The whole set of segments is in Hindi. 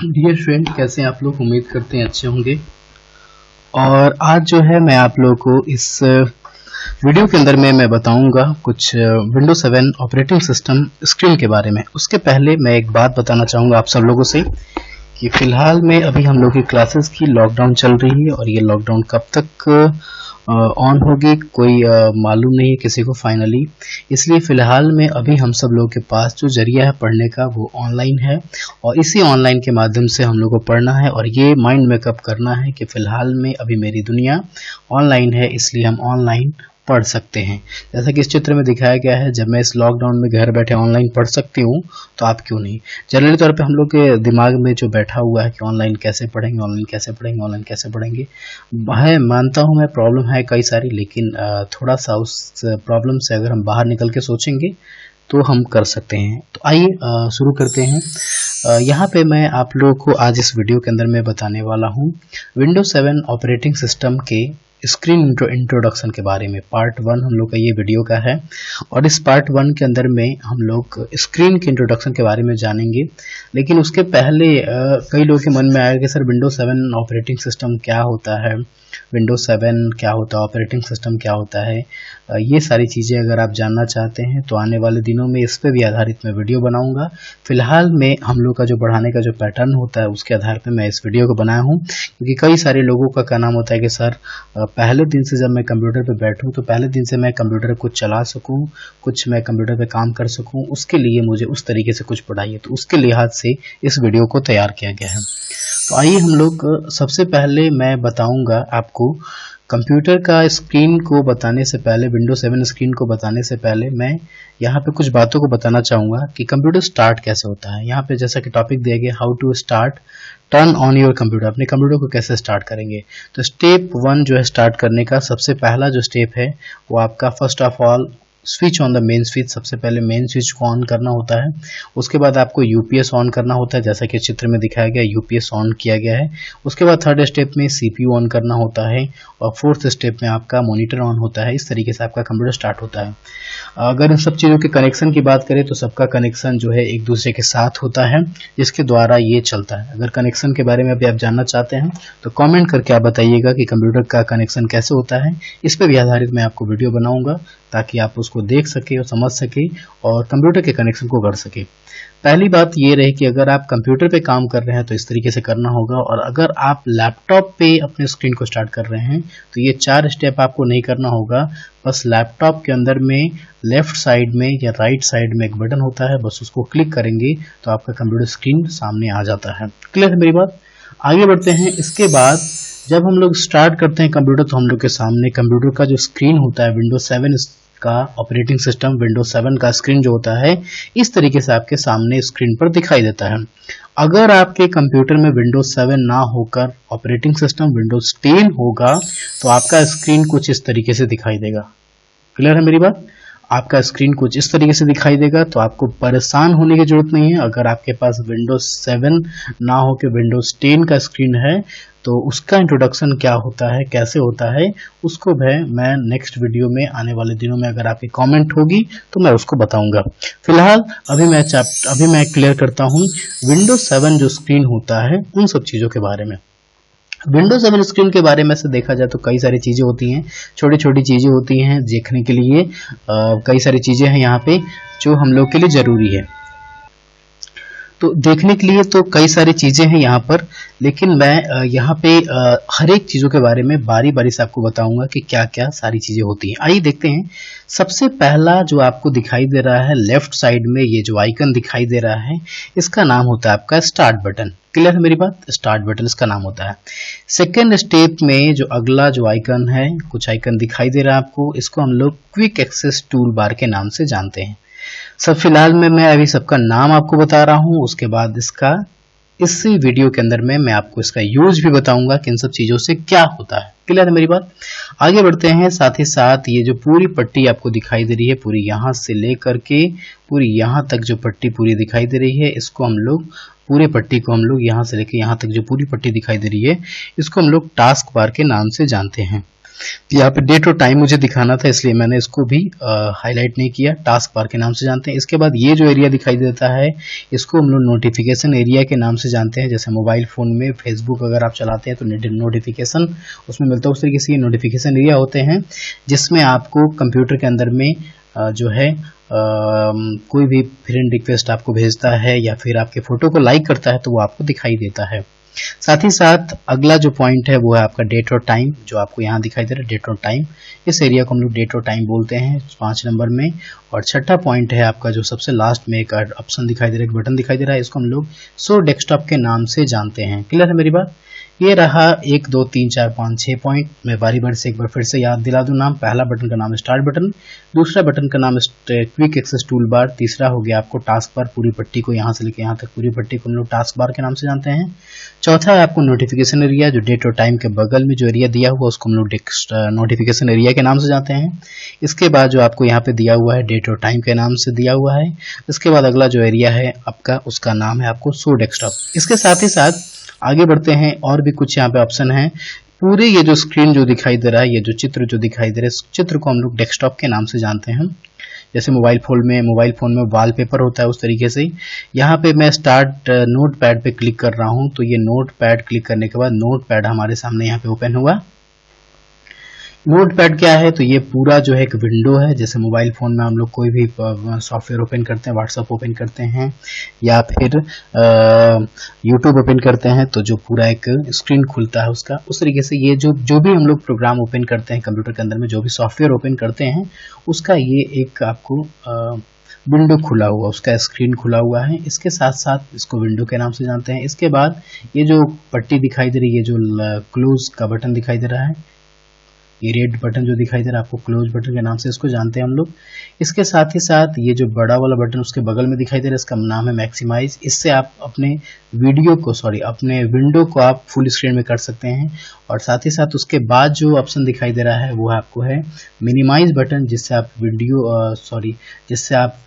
डियर फ्रेंड, कैसे हैं आप लोग? उम्मीद करते हैं अच्छे होंगे। और आज जो है मैं आप लोगों को इस वीडियो के अंदर में मैं बताऊंगा कुछ विंडोज 7 ऑपरेटिंग सिस्टम स्क्रीन के बारे में। उसके पहले मैं एक बात बताना चाहूंगा आप सब लोगों से कि फिलहाल में अभी हम लोग की क्लासेस की लॉकडाउन चल रही है और ये लॉकडाउन कब तक ऑन होगी कोई मालूम नहीं है किसी को फाइनली। इसलिए फिलहाल में अभी हम सब लोगों के पास जो जरिया है पढ़ने का वो ऑनलाइन है और इसी ऑनलाइन के माध्यम से हम लोग को पढ़ना है और ये माइंड मेकअप करना है कि फिलहाल में अभी मेरी दुनिया ऑनलाइन है, इसलिए हम ऑनलाइन पढ़ सकते हैं। जैसा कि इस चित्र में दिखाया गया है, जब मैं इस लॉकडाउन में घर बैठे ऑनलाइन पढ़ सकती हूँ तो आप क्यों नहीं। जनरली तौर पे हम लोग के दिमाग में जो बैठा हुआ है कि ऑनलाइन कैसे पढ़ेंगे, ऑनलाइन कैसे पढ़ेंगे, ऑनलाइन कैसे पढ़ेंगे, है मानता हूँ मैं प्रॉब्लम है कई सारी, लेकिन थोड़ा सा उस प्रॉब्लम से अगर हम बाहर निकल के सोचेंगे तो हम कर सकते हैं। तो आइए शुरू करते हैं। यहाँ पे मैं आप लोगों को आज इस वीडियो के अंदर मैं बताने वाला हूँ विंडोज 7 ऑपरेटिंग सिस्टम के स्क्रीन इंट्रोडक्शन के बारे में। पार्ट 1 हम लोग का ये वीडियो का है और इस पार्ट 1 के अंदर में हम लोग स्क्रीन के इंट्रोडक्शन के बारे में जानेंगे। लेकिन उसके पहले कई लोगों के मन में आया कि सर विंडोज 7 ऑपरेटिंग सिस्टम क्या होता है, विंडोज 7 क्या होता है, ऑपरेटिंग सिस्टम क्या होता है। ये सारी चीज़ें अगर आप जानना चाहते हैं तो आने वाले दिनों में इस पे भी आधारित मैं वीडियो बनाऊंगा। फिलहाल में हम लोग का जो पढ़ाने का जो पैटर्न होता है उसके आधार पे मैं इस वीडियो को बनाया हूँ, क्योंकि कई सारे लोगों का कहना होता है कि सर पहले दिन से जब मैं कंप्यूटर पे बैठूं तो पहले दिन से मैं कंप्यूटर को चला सकूं, कुछ मैं कंप्यूटर पे काम कर सकूं, उसके लिए मुझे उस तरीके से कुछ पढ़ाइए। तो उसके लिहाज से इस वीडियो को तैयार किया गया है। तो आइए हम लोग सबसे पहले मैं बताऊंगा आपको कंप्यूटर का स्क्रीन को बताने से पहले, विंडोज 7 स्क्रीन को बताने से पहले मैं यहाँ पे कुछ बातों को बताना चाहूँगा कि कंप्यूटर स्टार्ट कैसे होता है। यहाँ पे जैसा कि टॉपिक दिया गया how to start turn on your computer, अपने कंप्यूटर को कैसे स्टार्ट करेंगे। तो स्टेप 1 जो है स्टार्ट करने का, सबसे पहला जो स्टेप है वो आपका first of all switch on the main switch. सबसे पहले मेन स्विच को ऑन करना होता है। उसके बाद आपको यूपीएस ऑन करना होता है, जैसा कि चित्र में दिखाया गया यूपीएस ऑन किया गया है। उसके बाद थर्ड स्टेप में सीपीयू ऑन करना होता है और फोर्थ स्टेप में आपका मॉनिटर ऑन होता है। इस तरीके से आपका कंप्यूटर स्टार्ट होता है। अगर इन सब चीज़ों के कनेक्शन की बात करें तो सबका कनेक्शन जो है एक दूसरे के साथ होता है, जिसके द्वारा ये चलता है। अगर कनेक्शन के बारे में अभी आप जानना चाहते हैं तो कमेंट करके आप बताइएगा कि कंप्यूटर का कनेक्शन कैसे होता है। इस पर भी आधारित मैं आपको वीडियो बनाऊंगा ताकि आप उसको देख सके और समझ सके और कंप्यूटर के कनेक्शन को कर सके। पहली बात ये रहे कि अगर आप कंप्यूटर पे काम कर रहे हैं तो इस तरीके से करना होगा, और अगर आप लैपटॉप पे अपने स्क्रीन को स्टार्ट कर रहे हैं तो ये 4 स्टेप आपको नहीं करना होगा। बस लैपटॉप के अंदर में लेफ्ट साइड में या राइट साइड में एक बटन होता है, बस उसको क्लिक करेंगे तो आपका कंप्यूटर स्क्रीन सामने आ जाता है। क्लियर है मेरी बात? आगे बढ़ते हैं। इसके बाद जब हम लोग स्टार्ट करते हैं कंप्यूटर तो हम लोग के सामने कंप्यूटर का जो स्क्रीन होता है, विंडोज 7 का ऑपरेटिंग सिस्टम विंडोज 7 का स्क्रीन जो होता है इस तरीके से आपके सामने स्क्रीन पर दिखाई देता है। अगर आपके कंप्यूटर में विंडोज 7 ना होकर ऑपरेटिंग सिस्टम विंडोज 10 होगा तो आपका स्क्रीन कुछ इस तरीके से दिखाई देगा। क्लियर है मेरी बात? आपका स्क्रीन कुछ इस तरीके से दिखाई देगा, तो आपको परेशान होने की जरूरत नहीं है। अगर आपके पास विंडोज 7 ना हो के विंडोज 10 का स्क्रीन है तो उसका इंट्रोडक्शन क्या होता है, कैसे होता है, उसको मैं नेक्स्ट वीडियो में आने वाले दिनों में अगर आपकी कमेंट होगी तो मैं उसको बताऊंगा। फिलहाल अभी मैं क्लियर करता हूँ विंडोज 7 जो स्क्रीन होता है उन सब चीज़ों के बारे में। विंडोज 7 स्क्रीन के बारे में से देखा जाए तो कई सारी चीज़ें होती हैं, छोटी छोटी चीज़ें होती हैं देखने के लिए। कई सारी चीज़ें हैं यहाँ पे जो हम लोग के लिए ज़रूरी है। तो देखने के लिए तो कई सारी चीज़ें हैं यहाँ पर, लेकिन मैं यहाँ पे हर एक चीज़ों के बारे में बारी बारी से आपको बताऊंगा कि क्या क्या सारी चीज़ें होती हैं। आइए देखते हैं। सबसे पहला जो आपको दिखाई दे रहा है लेफ्ट साइड में, ये जो आइकन दिखाई दे रहा है इसका नाम होता है आपका स्टार्ट बटन। क्लियर है मेरी बात? स्टार्ट बटन इसका नाम होता है। सेकेंड स्टेप में जो अगला जो आइकन है, कुछ आइकन दिखाई दे रहा है आपको, इसको हम लोग क्विक एक्सेस टूल बार के नाम से जानते हैं। सब फिलहाल में मैं अभी सबका नाम आपको बता रहा हूँ, उसके बाद इसका इसी वीडियो के अंदर में मैं आपको इसका यूज भी बताऊंगा कि इन सब चीज़ों से क्या होता है। क्लियर है मेरी बात? आगे बढ़ते हैं। साथ ही साथ ये जो पूरी पट्टी आपको दिखाई दे रही है, पूरी यहाँ से लेकर के पूरी यहाँ तक जो पट्टी पूरी दिखाई दे रही है, इसको हम लोग पूरे पट्टी को यहाँ से लेकर यहाँ तक जो पूरी पट्टी दिखाई दे रही है इसको हम लोग टास्क बार के नाम से जानते हैं। यहाँ पे डेट और टाइम मुझे दिखाना था, इसलिए मैंने इसको भी हाईलाइट नहीं किया। टास्क बार के नाम से जानते हैं। इसके बाद ये जो एरिया दिखाई देता है इसको हम लोग नोटिफिकेशन एरिया के नाम से जानते हैं। जैसे मोबाइल फोन में फेसबुक अगर आप चलाते हैं तो नोटिफिकेशन उसमें मिलता है, उस तरीके से ये नोटिफिकेशन एरिया होते हैं जिसमें आपको कंप्यूटर के अंदर में जो है कोई भी फ्रेंड रिक्वेस्ट आपको भेजता है या फिर आपके फोटो को लाइक करता है तो वो आपको दिखाई देता है। साथ ही साथ अगला जो पॉइंट है वो है आपका डेट और टाइम, जो आपको यहाँ दिखाई दे रहा है डेट और टाइम। इस एरिया को हम लोग डेट और टाइम बोलते हैं 5 नंबर में। और छठा पॉइंट है आपका जो सबसे लास्ट में एक ऑप्शन दिखाई दे रहा है, एक बटन दिखाई दे रहा है, इसको हम लोग शो डेस्कटॉप के नाम से जानते हैं। क्लियर है मेरी बात? ये रहा 1 2 3 4 5 6 पॉइंट। मैं बारी बारी से एक बार फिर से याद दिला दूं नाम। पहला बटन का नाम स्टार्ट बटन, दूसरा बटन का नाम क्विक एक्सेस टूल बार, तीसरा हो गया आपको टास्क बार, पूरी पट्टी को यहाँ से लेकर यहाँ तक पूरी पट्टी को हम लोग टास्क बार के नाम से जानते हैं। चौथा है आपको नोटिफिकेशन एरिया, जो डेट और टाइम के बगल में जो एरिया दिया हुआ उसको हम लोग नोटिफिकेशन एरिया के नाम से जानते हैं। इसके बाद जो आपको यहाँ पे दिया हुआ है डेट और टाइम के नाम से दिया हुआ है। इसके बाद अगला जो एरिया है आपका उसका नाम है आपको शो डेस्कटॉप। इसके साथ ही साथ आगे बढ़ते हैं, और भी कुछ यहाँ पे ऑप्शन है। पूरे ये जो स्क्रीन जो दिखाई दे रहा है, ये जो चित्र जो दिखाई दे रहा है, इस चित्र को हम लोग डेस्कटॉप के नाम से जानते हैं। जैसे मोबाइल फोन में वॉलपेपर होता है उस तरीके से यहाँ पे मैं स्टार्ट नोट पैड पे क्लिक कर रहा हूँ तो ये नोट पैड क्लिक करने के बाद नोट पैड हमारे सामने यहाँ पे ओपन हुआ। नोटपैड क्या है? तो ये पूरा जो है एक विंडो है। जैसे मोबाइल फोन में हम लोग कोई भी सॉफ्टवेयर ओपन करते हैं, व्हाट्सएप ओपन करते हैं या फिर यूट्यूब ओपन करते हैं तो जो पूरा एक स्क्रीन खुलता है उसका, उस तरीके से ये जो भी हम लोग प्रोग्राम ओपन करते हैं कंप्यूटर के अंदर में, जो भी सॉफ्टवेयर ओपन करते हैं उसका ये एक आपको विंडो खुला हुआ, उसका स्क्रीन खुला हुआ है। इसके साथ साथ इसको विंडो के नाम से जानते हैं। इसके बाद ये जो पट्टी दिखाई दे रही है, जो क्लोज का बटन दिखाई दे रहा है, ये रेड बटन जो दिखाई दे रहा है आपको क्लोज बटन के नाम से इसको जानते हैं हम लोग। इसके साथ ही साथ ये जो बड़ा वाला बटन उसके बगल में दिखाई दे रहा है, इसका नाम है मैक्सिमाइज। इससे आप अपने अपने विंडो को आप फुल स्क्रीन में कर सकते हैं। और साथ ही साथ उसके बाद जो ऑप्शन दिखाई दे रहा है वो आपको है मिनिमाइज बटन, जिससे आप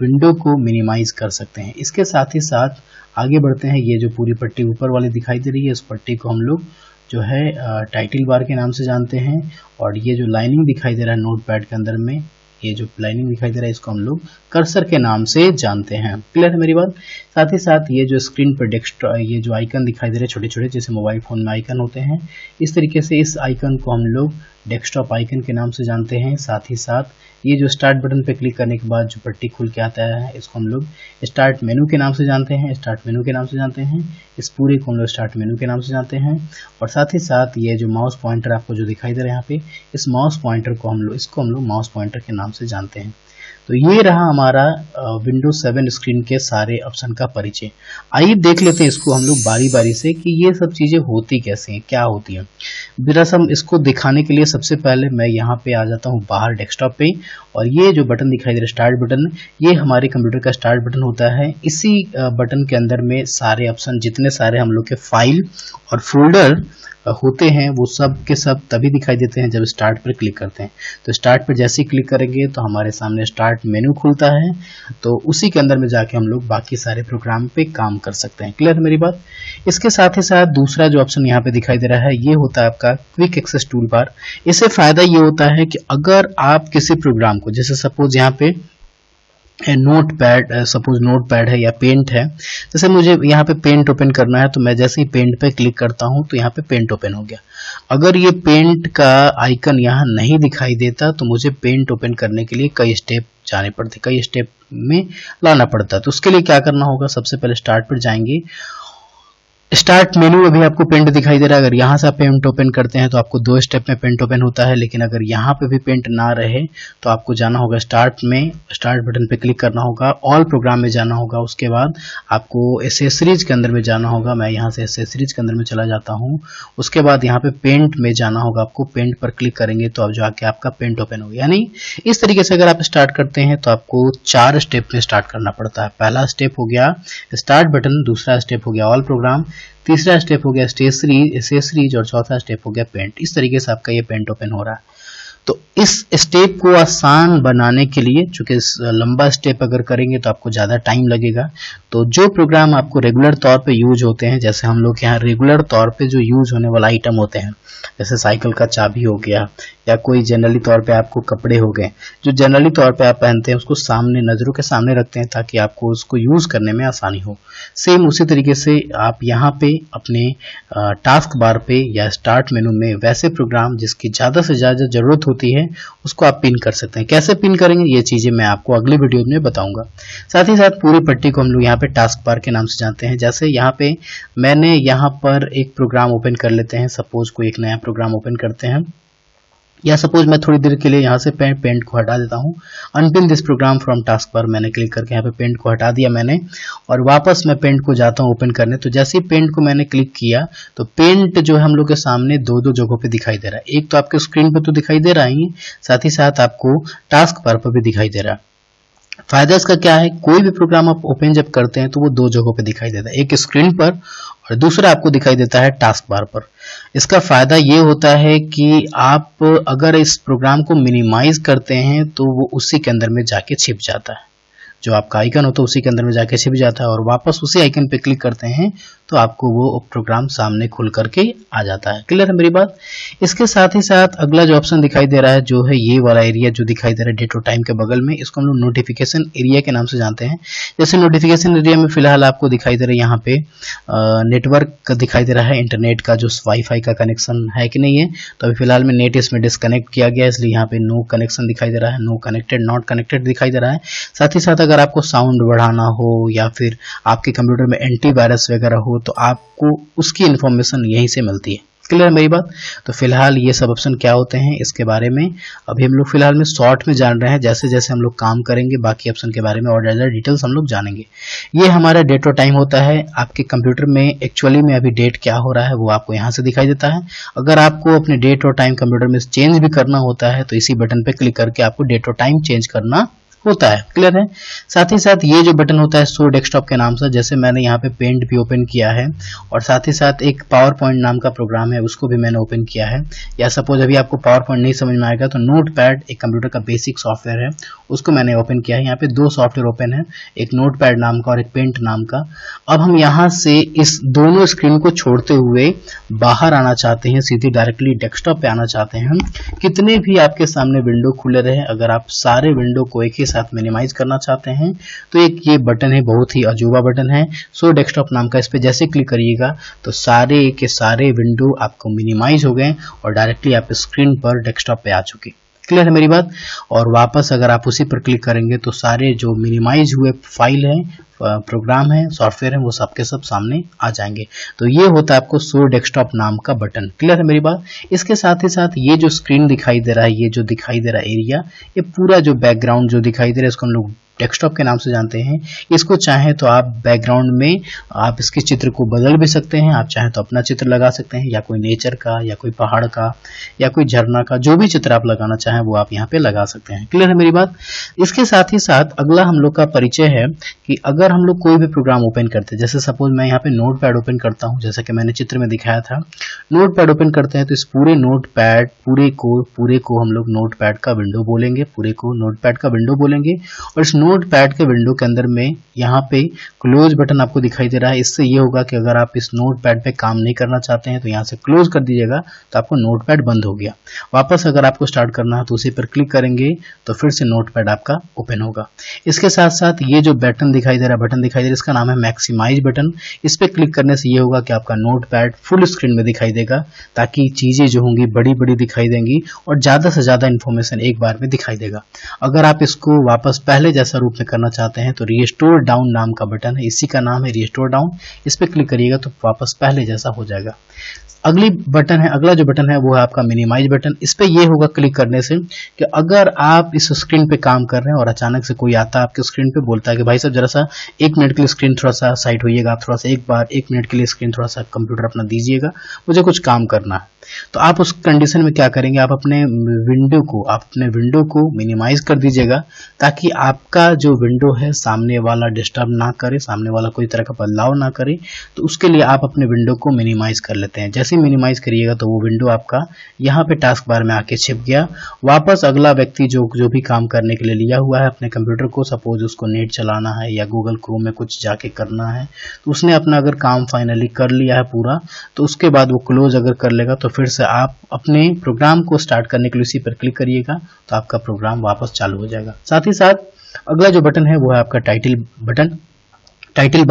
विंडो को मिनिमाइज कर सकते हैं। इसके साथ ही साथ आगे बढ़ते हैं, ये जो पूरी पट्टी ऊपर वाली दिखाई दे रही है, इस पट्टी को हम लोग जो है टाइटल बार के नाम से जानते हैं। और ये जो लाइनिंग दिखाई दे रहा है नोटपैड के अंदर में, ये जो लाइनिंग दिखाई दे रहा है इसको हम लोग कर्सर के नाम से जानते हैं। क्लियर है मेरी बात? साथ ही साथ ये जो स्क्रीन पर ये जो आइकन दिखाई दे रहे हैं छोटे छोटे, जैसे मोबाइल फोन में आइकन होते हैं, इस तरीके से इस आइकन को हम लोग डेस्कटॉप आइकन के नाम से जानते हैं। साथ ही साथ ये जो स्टार्ट बटन पे क्लिक करने के बाद जो पट्टी खुल के आता है इसको हम लोग स्टार्ट मेनू के नाम से जानते हैं। इस पूरे को हम लोग स्टार्ट मेनू के नाम से जानते हैं। और साथ ही साथ ये जो माउस पॉइंटर आपको जो दिखाई दे रहा है यहाँ पे, इस माउस पॉइंटर को हम लोग माउस पॉइंटर के नाम से जानते हैं। तो ये रहा हमारा विंडोज 7 स्क्रीन के सारे ऑप्शन का परिचय। आइए देख लेते हैं इसको हम लोग बारी बारी से कि ये सब चीजें होती कैसे हैं, क्या होती हैं। दरअसल इसको दिखाने के लिए सबसे पहले मैं यहाँ पे आ जाता हूँ बाहर डेस्कटॉप पे, और ये जो बटन दिखाई दे रहा है स्टार्ट बटन, ये हमारे कंप्यूटर का स्टार्ट बटन होता है। इसी बटन के अंदर में सारे ऑप्शन, जितने सारे हम लोग के फाइल और फोल्डर होते हैं वो सब के सब तभी दिखाई देते हैं जब स्टार्ट पर क्लिक करते हैं। तो स्टार्ट पर जैसे ही क्लिक करेंगे तो हमारे सामने स्टार्ट मेनू खुलता है, तो उसी के अंदर में जाके हम लोग बाकी सारे प्रोग्राम पे काम कर सकते हैं। क्लियर है मेरी बात? इसके साथ ही साथ दूसरा जो ऑप्शन यहाँ पे दिखाई दे रहा है ये होता है आपका क्विक एक्सेस टूल बार। इससे फायदा ये होता है कि अगर आप किसी प्रोग्राम को, जैसे सपोज यहाँ पे नोटपैड है या पेंट है, जैसे मुझे यहाँ पे पेंट ओपन करना है तो मैं जैसे ही पेंट पे क्लिक करता हूँ तो यहाँ पे पेंट ओपन हो गया। अगर ये पेंट का आइकन यहाँ नहीं दिखाई देता तो मुझे पेंट ओपन करने के लिए कई स्टेप में लाना पड़ता। तो उसके लिए क्या करना होगा, सबसे पहले स्टार्ट पर जाएंगे। स्टार्ट मेनू में भी आपको पेंट दिखाई दे रहा है। अगर यहाँ से आप पेंट ओपन करते हैं तो आपको 2 स्टेप में पेंट ओपन होता है, लेकिन अगर यहाँ पे भी पेंट ना रहे तो आपको जाना होगा स्टार्ट बटन पे क्लिक करना होगा, ऑल प्रोग्राम में जाना होगा। उसके बाद आपको एसेसरीज के अंदर में जाना होगा। मैं यहाँ से एसेसरीज के अंदर में चला जाता हूँ। उसके बाद यहाँ पे पेंट में जाना होगा आपको, पेंट पर क्लिक करेंगे तो अब जाके आपका पेंट ओपन होगा। यानी इस तरीके से अगर आप स्टार्ट करते हैं तो आपको 4 स्टेप में स्टार्ट करना पड़ता है। पहला स्टेप हो गया स्टार्ट बटन, दूसरा स्टेप हो गया ऑल प्रोग्राम, तीसरा स्टेप हो गया एसेसरीज और चौथा स्टेप हो गया पेंट। इस तरीके से आपका ये पेंट ओपन हो रहा है। तो इस स्टेप को आसान बनाने के लिए, चूंकि लंबा स्टेप अगर करेंगे तो आपको ज़्यादा टाइम लगेगा, तो जो प्रोग्राम आपको रेगुलर तौर पे यूज होते हैं, जैसे हम लोग यहाँ रेगुलर तौर पे जो यूज होने वाला आइटम होते हैं, जैसे साइकिल का चाबी हो गया या कोई जनरली तौर पे आपको कपड़े हो गए जो जनरली तौर पे आप पहनते हैं उसको सामने नजरों के सामने रखते हैं ताकि आपको उसको यूज करने में आसानी हो। सेम उसी तरीके से आप यहाँ पे अपने टास्क बार पे या स्टार्ट मेनू में वैसे प्रोग्राम जिसकी ज्यादा से ज्यादा जरूरत होती है उसको आप पिन कर सकते हैं। कैसे पिन करेंगे ये चीजें मैं आपको अगली वीडियो में बताऊंगा। साथ ही साथ पूरी पट्टी को हम लोग यहाँ पे टास्क बार के नाम से जानते हैं। जैसे यहाँ पे मैंने यहाँ पर एक प्रोग्राम ओपन कर लेते हैं, सपोज कोई एक नया प्रोग्राम ओपन करते हैं, या सपोज मैं थोड़ी देर के लिए यहाँ से पेंट को हटा देता हूँ। Unpin this program from task bar मैंने क्लिक करके यहाँ पे पेंट को हटा दिया मैंने, और वापस मैं पेंट को जाता हूँ ओपन करने। तो जैसे ही पेंट को मैंने क्लिक किया तो पेंट जो है हम लोग के सामने दो दो जगहों पे दिखाई दे रहा है। एक तो आपके स्क्रीन पे तो दिखाई दे रहा ही, साथ ही साथ आपको टास्क बार पर भी दिखाई दे रहा है। फायदा इसका क्या है, कोई भी प्रोग्राम आप ओपन जब करते हैं तो वो दो जगहों पे दिखाई देता है, एक स्क्रीन पर और दूसरा आपको दिखाई देता है टास्क बार पर। इसका फायदा ये होता है कि आप अगर इस प्रोग्राम को मिनिमाइज करते हैं तो वो उसी के अंदर में जाके छिप जाता है, जो आपका आइकन होता है उसी के अंदर में जाके छिप जाता है, और वापस उसी आइकन पे क्लिक करते हैं तो आपको वो प्रोग्राम सामने खुल करके आ जाता है। क्लियर है मेरी बात। इसके साथ ही साथ अगला जो ऑप्शन दिखाई दे रहा है जो है ये वाला एरिया जो दिखाई दे रहा है डेट और टाइम के बगल में, इसको हम लोग नोटिफिकेशन एरिया के नाम से जानते हैं। जैसे नोटिफिकेशन एरिया में फिलहाल आपको दिखाई दे रहा है यहाँ पे नेटवर्क दिखाई दे रहा है, इंटरनेट का जो वाईफाई का कनेक्शन है कि नहीं है। तो अभी फिलहाल में नेट इसमें डिस्कनेक्ट किया गया है, इसलिए यहाँ पे नो कनेक्शन दिखाई दे रहा है, नो कनेक्टेड, नॉट कनेक्टेड दिखाई दे रहा है। साथ ही साथ अगर आपको साउंड बढ़ाना हो या फिर आपके कंप्यूटर में एंटीवायरस वगैरह हो तो आपको उसकी इंफॉर्मेशन यहीं से मिलती है। क्लियर है मेरी बात। तो फिलहाल ये सब ऑप्शन क्या होते हैं इसके बारे में अभी हम लोग फिलहाल में शॉर्ट में जान रहे हैं। जैसे जैसे हम लोग काम करेंगे बाकी ऑप्शन के बारे में और ज्यादा डिटेल्स हम लोग जानेंगे। ये हमारा डेट और टाइम होता है। आपके कंप्यूटर में एक्चुअली में अभी डेट क्या हो रहा है वो आपको यहाँ से दिखाई देता है। अगर आपको अपने डेट और टाइम कंप्यूटर में चेंज भी करना होता है तो इसी बटन पे क्लिक करके आपको डेट और टाइम चेंज करना होता है। क्लियर है। साथ ही साथ ये जो बटन होता है शो डेस्कटॉप के नाम से, जैसे मैंने यहाँ पे पेंट भी ओपन किया है और साथ ही साथ एक पावर पॉइंट नाम का प्रोग्राम है उसको भी मैंने ओपन किया है। या सपोज अभी आपको पावर पॉइंट नहीं समझ में आएगा तो नोटपैड एक कंप्यूटर का बेसिक सॉफ्टवेयर है उसको मैंने ओपन किया है। यहाँ पे दो सॉफ्टवेयर ओपन है, एक नोटपैड नाम का और एक पेंट नाम का। अब हम यहाँ से इस दोनों स्क्रीन को छोड़ते हुए बाहर आना चाहते हैं, सीधे डायरेक्टली डेस्कटॉप पे आना चाहते हैं। कितने भी आपके सामने विंडो खुले रहे, अगर आप सारे विंडो को एक ही साथ मिनिमाइज करना चाहते हैं तो एक ये बटन है, बहुत ही अजूबा बटन है शो डेस्कटॉप नाम का। इस पे जैसे क्लिक करिएगा तो सारे के सारे विंडो आपको मिनिमाइज हो गए और डायरेक्टली आप स्क्रीन पर डेस्कटॉप पे आ चुके। क्लियर है मेरी बात। और वापस अगर आप उसी पर क्लिक करेंगे तो सारे जो मिनिमाइज हुए फाइल है, प्रोग्राम है, सॉफ्टवेयर है, वो सबके सब सामने आ जाएंगे। तो ये होता है आपको शो डेस्कटॉप नाम का बटन। क्लियर है मेरी बात। इसके साथ ही साथ ये जो स्क्रीन दिखाई दे रहा है, ये जो दिखाई दे रहा है एरिया, ये पूरा जो बैकग्राउंड जो दिखाई दे रहा है इसको हम लोग डेस्कटॉप के नाम से जानते हैं। इसको चाहें तो आप बैकग्राउंड में आप इसके चित्र को बदल भी सकते हैं, आप चाहें तो अपना चित्र लगा सकते हैं, या कोई नेचर का या कोई पहाड़ का या कोई झरना का, जो भी चित्र आप लगाना चाहें वो आप यहाँ पे लगा सकते हैं। क्लियर है मेरी बात। इसके साथ ही साथ अगला हम लोग का परिचय है कि अगर हम लोग कोई भी प्रोग्राम ओपन करते हैं, जैसे सपोज मैं यहाँ पे नोटपैड ओपन करता हूँ, जैसा कि मैंने चित्र में दिखाया था, नोटपैड ओपन करते हैं तो इस पूरे नोटपैड पूरे को हम लोग नोटपैड का विंडो बोलेंगे, पूरे को नोटपैड का विंडो बोलेंगे। और इस नोटपैड के विंडो के अंदर में यहाँ पे क्लोज बटन आपको दिखाई दे रहा है। इससे ये होगा कि अगर आप इस नोटपैड पे काम नहीं करना चाहते हैं तो यहाँ से क्लोज कर दीजिएगा तो आपको नोटपैड बंद हो गया। वापस अगर आपको स्टार्ट करना है तो उसी पर क्लिक करेंगे तो फिर से नोटपैड आपका ओपन होगा। इसके साथ साथ ये जो बटन दिखाई दे रहा है इसका नाम है मैक्सिमाइज बटन। इस पे क्लिक करने से ये होगा कि आपका नोटपैड फुल स्क्रीन में दिखाई देगा, ताकि चीजें जो होंगी बड़ी बड़ी दिखाई देंगी और ज्यादा से ज्यादा इंफॉर्मेशन एक बार में दिखाई देगा। अगर आप इसको वापस पहले जैसा रूप में करना चाहते हैं तो रिस्टोर डाउन नाम का बटन है, इसी का नाम है रिस्टोर डाउन। इस पे क्लिक करिएगा तो वापस पहले जैसा हो जाएगा। अगला जो बटन है वो है आपका मिनिमाइज बटन। इस पे ये होगा क्लिक करने से कि अगर आप इस स्क्रीन पे काम कर रहे हैं और अचानक से कोई आता है आपके स्क्रीन पे, बोलता है कि भाई साहब जरा सा 1 मिनट के लिए स्क्रीन थोड़ा सा साइड होइएगा, आप थोड़ा सा 1 मिनट के लिए स्क्रीन थोड़ा सा कंप्यूटर अपना दीजिएगा, मुझे कुछ काम करना है। तो आप उस कंडीशन में क्या करेंगे, आप अपने विंडो को मिनिमाइज कर दीजिएगा ताकि आपका जो विंडो है सामने वाला डिस्टर्ब ना करे, सामने वाला कोई तरह का बदलाव ना करे, तो उसके लिए आप अपने विंडो को मिनिमाइज कर लेते हैं। जैसे मिनिमाइज करिएगा तो वो विंडो आपका यहाँ पे टास्क बार में आके छिप गया। वापस अगला व्यक्ति जो भी काम करने के लिए लिया हुआ है अपने कंप्यूटर को, सपोज उसको नेट चलाना है या गूगल क्रोम में कुछ जाके करना है, तो उसने अपना अगर काम फाइनली कर लिया है पूरा, तो उसके बाद वो क्लोज अगर कर लेगा तो फिर से आप अपने प्रोग्राम को स्टार्ट करने के लिए उसी पर क्लिक करिएगा तो आपका प्रोग्राम वापस चालू हो जाएगा। साथ ही साथ अगला जो बटन है वो है आपका टाइटल बटन, टाइटल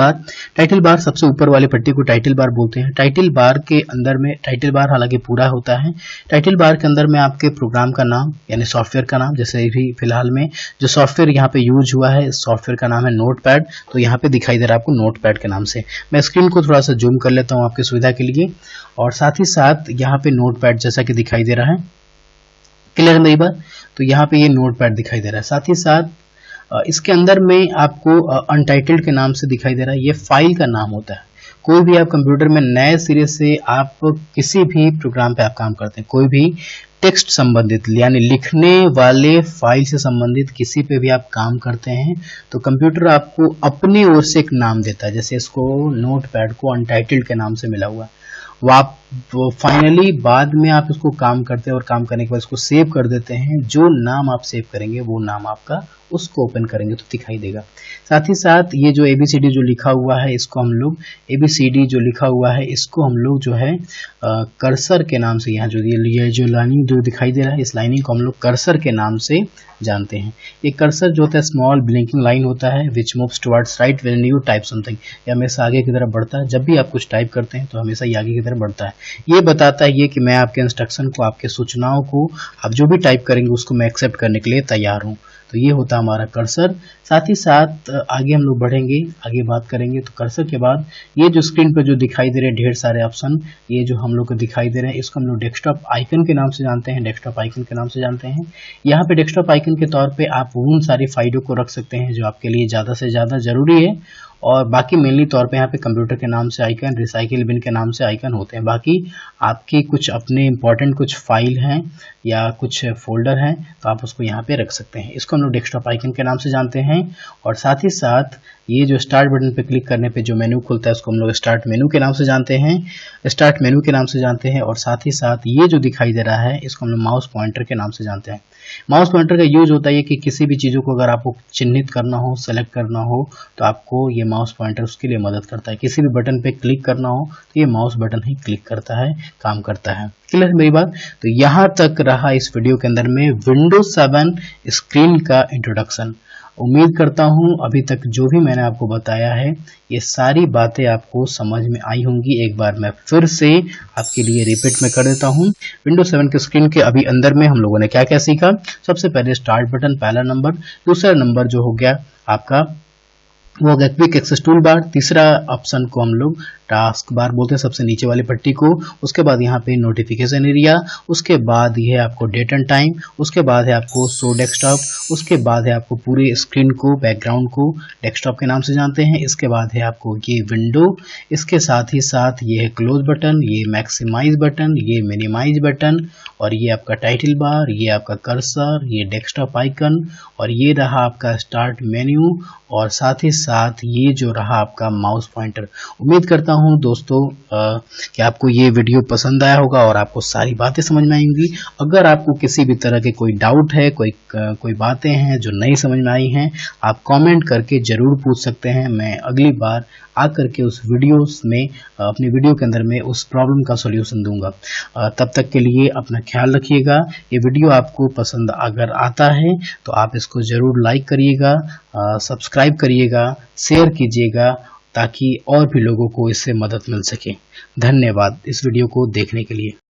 बार सबसे ऊपर वाली पट्टी को टाइटल बार बोलते हैं। टाइटल बार के अंदर में, टाइटल बार हालांकि पूरा होता है, टाइटल बार के अंदर में आपके प्रोग्राम का नाम यानी सॉफ्टवेयर का नाम, जैसे भी फिलहाल में जो सॉफ्टवेयर यहाँ पे यूज हुआ है, सॉफ्टवेयर का नाम है नोटपैड, तो यहाँ पे दिखाई दे रहा है आपको नोटपैड के नाम से। मैं स्क्रीन को थोड़ा सा जूम कर लेता हूँ आपकी सुविधा के लिए, और साथ ही साथ यहाँ पे नोटपैड जैसा कि दिखाई दे रहा है, क्लियर है मेरी बात? तो यहाँ पे ये नोटपैड दिखाई दे रहा है। साथ ही साथ इसके अंदर में आपको अनटाइटल्ड के नाम से दिखाई दे रहा है, ये फाइल का नाम होता है। कोई भी आप कंप्यूटर में नए सिरे से आप किसी भी प्रोग्राम पे आप काम करते हैं, कोई भी टेक्स्ट संबंधित यानी लिखने वाले फाइल से संबंधित किसी पे भी आप काम करते हैं, तो कंप्यूटर आपको अपनी ओर से एक नाम देता है। जैसे इसको नोटपैड को अनटाइटल्ड के नाम से मिला हुआ है, आप फाइनली बाद में आप इसको काम करते हैं और काम करने के बाद इसको सेव कर देते हैं। जो नाम आप सेव करेंगे वो नाम आपका उसको ओपन करेंगे तो दिखाई देगा। साथ ही साथ ये जो ABCD जो लिखा हुआ है, इसको हम लोग ABCD जो लिखा हुआ है इसको हम लोग जो है कर्सर के नाम से, यहाँ जो लाइनिंग जो दिखाई दे रहा है, इस लाइनिंग को हम लोग कर्सर के नाम से जानते हैं। ये कर्सर जो होता है स्मॉल ब्लिंकिंग लाइन होता है विच moves towards right when you type something, ये हमेशा आगे की तरफ बढ़ता है। जब भी आप कुछ टाइप करते हैं तो हमेशा ये आगे की तरफ बढ़ता है। ये बताता है ये कि मैं आपके इंस्ट्रक्शन को, आपके सूचनाओं को, आप जो भी टाइप करेंगे उसको मैं एक्सेप्ट करने के लिए तैयार हूँ। तो ये होता है हमारा कर्सर। साथ ही साथ आगे हम लोग बढ़ेंगे, आगे बात करेंगे, तो कर्सर के बाद ये जो स्क्रीन पर जो दिखाई दे रहे हैं ढेर सारे ऑप्शन, ये जो हम लोग को दिखाई दे रहे हैं, इसको हम लोग डेस्कटॉप आइकन के नाम से जानते हैं। डेस्कटॉप आइकन के नाम से जानते हैं। यहाँ पे डेस्कटॉप आइकन के तौर पे आप उन सारी फाइलों को रख सकते हैं जो आपके लिए ज़्यादा से ज़्यादा जरूरी है, और बाकी मेनली तौर पे यहाँ पे कंप्यूटर के नाम से आइकन, रिसाइकिल बिन के नाम से आइकन होते हैं। बाकी आपकी कुछ अपने इंपॉर्टेंट कुछ फाइल हैं या कुछ फोल्डर हैं तो आप उसको यहाँ पे रख सकते हैं। इसको हम लोग डेस्कटॉप आइकन के नाम से जानते हैं। और साथ ही साथ ये जो स्टार्ट बटन पे क्लिक करने पे जो मेनू खुलता है उसको हम लोग स्टार्ट मेनू के नाम से जानते हैं, स्टार्ट मेनू के नाम से जानते हैं। और साथ ही साथ ये जो दिखाई दे रहा है इसको हम लोग माउस पॉइंटर के नाम से जानते हैं। माउस पॉइंटर का यूज होता है कि किसी भी चीज़ों को अगर आपको चिन्हित करना हो, सेलेक्ट करना हो, तो आपको ये माउस पॉइंटर उसके लिए मदद करता है। किसी भी बटन पे क्लिक करना हो तो ये माउस बटन ही क्लिक करता है, काम करता है। क्लियर है मेरी बात? तो यहाँ तक रहा इस वीडियो के अंदर में विंडोज 7 स्क्रीन का इंट्रोडक्शन। उम्मीद करता हूँ अभी तक जो भी मैंने आपको बताया है ये सारी बातें आपको समझ में आई होंगी। एक बार मैं फिर से आपके लिए रिपीट में कर देता हूँ। विंडोज 7 के स्क्रीन के अभी अंदर में हम लोगों ने क्या क्या सीखा। सबसे पहले स्टार्ट बटन पहला नंबर, दूसरा नंबर जो हो गया आपका वो हो गया क्विक एक्सेस टूल बार, तीसरा ऑप्शन को हम लोग टास्क बार बोलते हैं, सबसे नीचे वाली पट्टी को। उसके बाद यहाँ पे नोटिफिकेशन एरिया, उसके बाद ये है आपको डेट एंड टाइम, उसके बाद है आपको शो डेस्कटॉप, उसके बाद है आपको पूरी स्क्रीन को, बैकग्राउंड को डेस्कटॉप के नाम से जानते हैं। इसके बाद है आपको ये विंडो, इसके साथ ही साथ ये है क्लोज बटन, ये मैक्सिमाइज बटन, ये मिनिमाइज बटन, और ये आपका टाइटल बार, ये आपका कर्सर, ये डेस्कटॉप आइकन, और ये रहा आपका स्टार्ट मेन्यू, और साथ ही साथ ये जो रहा आपका माउस पॉइंटर। उम्मीद करता हूं दोस्तों कि आपको ये वीडियो पसंद आया होगा और आपको सारी बातें समझ में आई होंगी। अगर आपको किसी भी तरह के कोई डाउट है, कोई बातें हैं जो नहीं समझ में आई हैं, आप कमेंट करके जरूर पूछ सकते हैं। मैं अगली बार आकर के उस वीडियोस में, अपनी वीडियो के अंदर में उस प्रॉब्लम का सॉल्यूशन दूंगा। तब तक के लिए अपना ख्याल रखिएगा। ये वीडियो आपको पसंद अगर आता है तो आप इसको जरूर लाइक करिएगा, सब्सक्राइब करिएगा, शेयर कीजिएगा, ताकि और भी लोगों को इससे मदद मिल सके। धन्यवाद इस वीडियो को देखने के लिए।